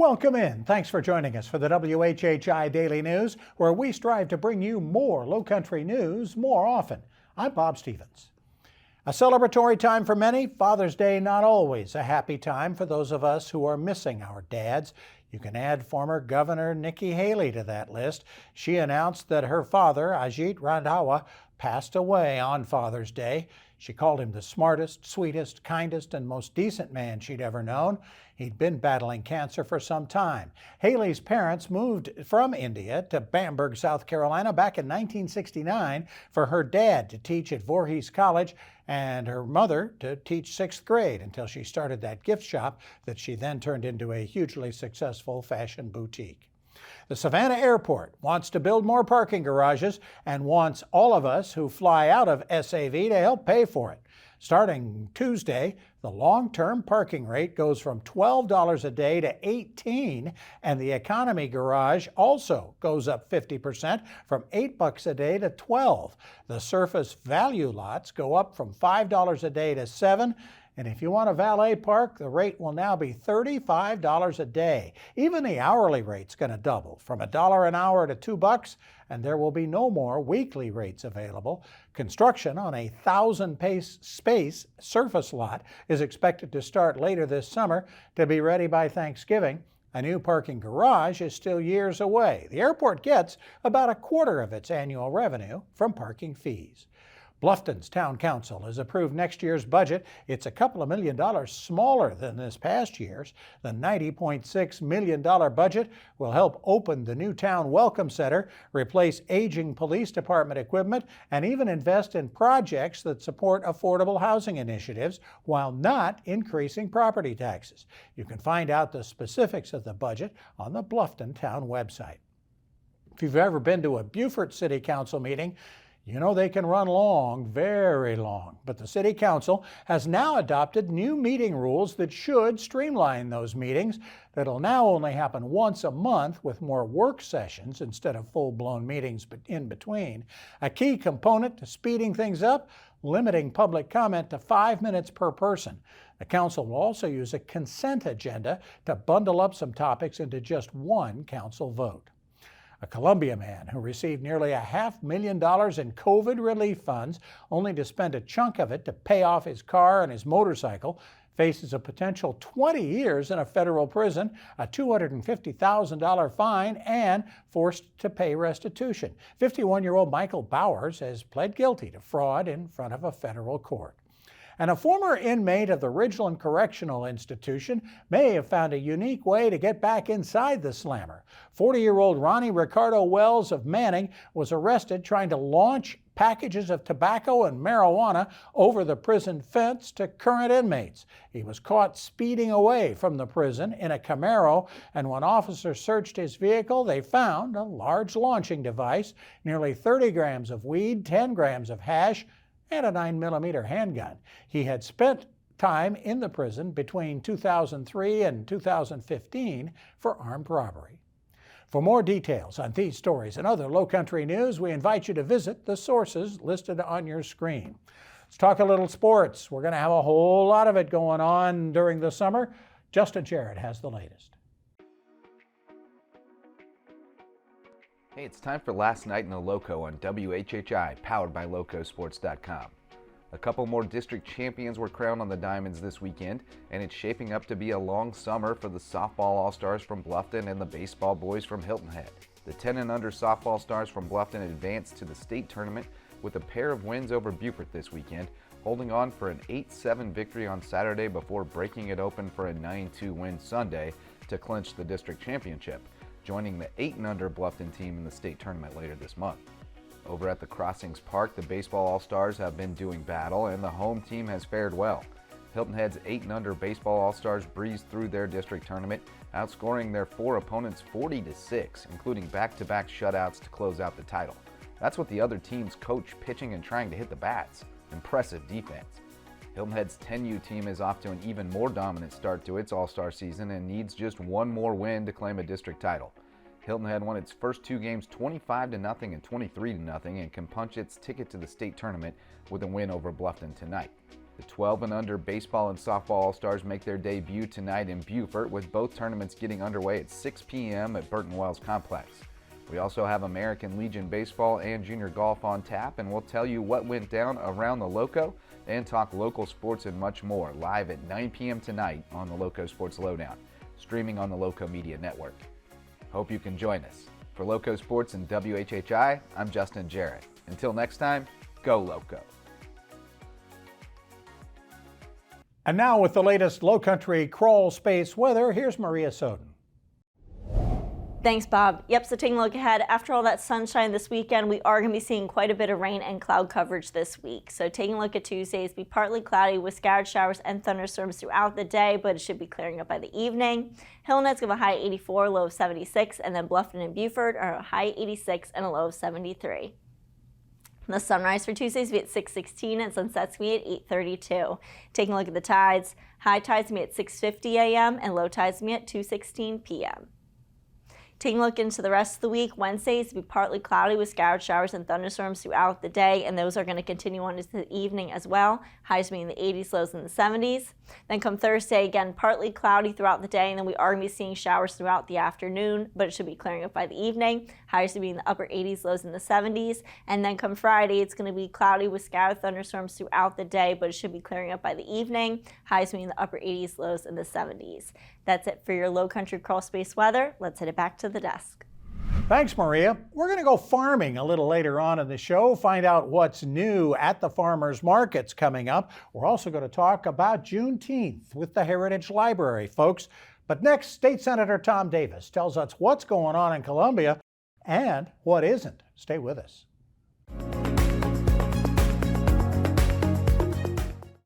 Welcome in. Thanks for joining us for the WHHI Daily News, where we strive to bring you more Lowcountry news more often. I'm Bob Stevens. A celebratory time for many, Father's Day not always a happy time for those of us who are missing our dads. You can add former Governor Nikki Haley to that list. She announced that her father, Ajit Randhawa, passed away on Father's Day. She called him the smartest, sweetest, kindest, and most decent man she'd ever known. He'd been battling cancer for some time. Haley's parents moved from India to Bamberg, South Carolina back in 1969 for her dad to teach at Voorhees College and her mother to teach sixth grade until she started that gift shop that she then turned into a hugely successful fashion boutique. The Savannah Airport wants to build more parking garages and wants all of us who fly out of SAV to help pay for it. Starting Tuesday, the long-term parking rate goes from $12 a day to $18, and the economy garage also goes up 50% from $8 a day to $12. The surface value lots go up from $5 a day to $7. And if you want a valet park, the rate will now be $35 a day. Even the hourly rate's going to double from $1 an hour to $2, and there will be no more weekly rates available. Construction on a 1,000-space surface lot is expected to start later this summer to be ready by Thanksgiving. A new parking garage is still years away. The airport gets about a quarter of its annual revenue from parking fees. Bluffton's town council has approved next year's budget. It's a couple of $1 million smaller than this past year's. The $90.6 million budget will help open the new town welcome center, replace aging police department equipment, and even invest in projects that support affordable housing initiatives while not increasing property taxes. You can find out the specifics of the budget on the Bluffton town website. If you've ever been to a Beaufort City Council meeting, you know they can run long, very long, but the City Council has now adopted new meeting rules that should streamline those meetings. That'll now only happen once a month with more work sessions instead of full-blown meetings in between. A key component to speeding things up, limiting public comment to 5 minutes per person. The council will also use a consent agenda to bundle up some topics into just one council vote. A Columbia man who received nearly $500,000 in COVID relief funds, only to spend a chunk of it to pay off his car and his motorcycle, faces a potential 20 years in a federal prison, a $250,000 fine, and forced to pay restitution. 51-year-old Michael Bowers has pled guilty to fraud in front of a federal court. And a former inmate of the Ridgeland Correctional Institution may have found a unique way to get back inside the slammer. 40-year-old Ronnie Ricardo Wells of Manning was arrested trying to launch packages of tobacco and marijuana over the prison fence to current inmates. He was caught speeding away from the prison in a Camaro, and when officers searched his vehicle, they found a large launching device, nearly 30 grams of weed, 10 grams of hash, and a 9mm handgun. He had spent time in the prison between 2003 and 2015 for armed robbery. For more details on these stories and other Lowcountry news, we invite you to visit the sources listed on your screen. Let's talk a little sports. We're going to have a whole lot of it going on during the summer. Justin Jarrett has the latest. Hey, it's time for Last Night in the Loco on WHHI, powered by LocoSports.com. A couple more district champions were crowned on the Diamonds this weekend, and it's shaping up to be a long summer for the softball All-Stars from Bluffton and the baseball boys from Hilton Head. The 10 and under softball stars from Bluffton advanced to the state tournament with a pair of wins over Beaufort this weekend, holding on for an 8-7 victory on Saturday before breaking it open for a 9-2 win Sunday to clinch the district championship, joining the 8 and under Bluffton team in the state tournament later this month. Over at the Crossings Park, the baseball All-Stars have been doing battle, and the home team has fared well. Hilton Head's 8 and under baseball All-Stars breezed through their district tournament, outscoring their 4 opponents 40-6, including back-to-back shutouts to close out the title. That's what the other team's coach pitching and trying to hit the bats. Impressive defense. Hilton Head's 10U team is off to an even more dominant start to its All-Star season and needs just one more win to claim a district title. Hilton Head won its first 2 games 25-0 and 23-0 and can punch its ticket to the state tournament with a win over Bluffton tonight. The 12 and under baseball and softball all-stars make their debut tonight in Beaufort, with both tournaments getting underway at 6 p.m. at Burton Wells Complex. We also have American Legion baseball and junior golf on tap, and we'll tell you what went down around the Loco and talk local sports and much more live at 9 p.m. tonight on the Loco Sports Lowdown, streaming on the Loco Media Network. Hope you can join us. For Loco Sports and WHHI, I'm Justin Jarrett. Until next time, go Loco. And now with the latest Lowcountry crawl space weather, here's Maria Soden. Thanks, Bob. Yep, so taking a look ahead, after all that sunshine this weekend, we are going to be seeing quite a bit of rain and cloud coverage this week. So taking a look at Tuesday, it's be partly cloudy with scattered showers and thunderstorms throughout the day, but it should be clearing up by the evening. Hilton Head's going to have a high 84, low of 76, and then Bluffton and Beaufort are a high 86 and a low of 73. The sunrise for Tuesday is going to be at 6:16 and sunset's going to be at 8:32. Taking a look at the tides, high tides going to be at 6:50 a.m. and low tides going to be at 2:16 p.m. Taking a look into the rest of the week, Wednesday is to be partly cloudy with scattered showers and thunderstorms throughout the day, and those are going to continue on into the evening as well. Highs being in the 80s, lows in the 70s. Then come Thursday, again, partly cloudy throughout the day, and then we are going to be seeing showers throughout the afternoon, but it should be clearing up by the evening. Highs to be in the upper 80s, lows in the 70s. And then come Friday, it's going to be cloudy with scattered thunderstorms throughout the day, but it should be clearing up by the evening. Highs to be in the upper 80s, lows in the 70s. That's it for your Lowcountry crawl space weather. Let's head it back to the desk. Thanks, Maria. We're going to go farming a little later on in the show, find out what's new at the farmers markets coming up. We're also going to talk about Juneteenth with the Heritage Library, folks. But next, State Senator Tom Davis tells us what's going on in Columbia and what isn't. Stay with us.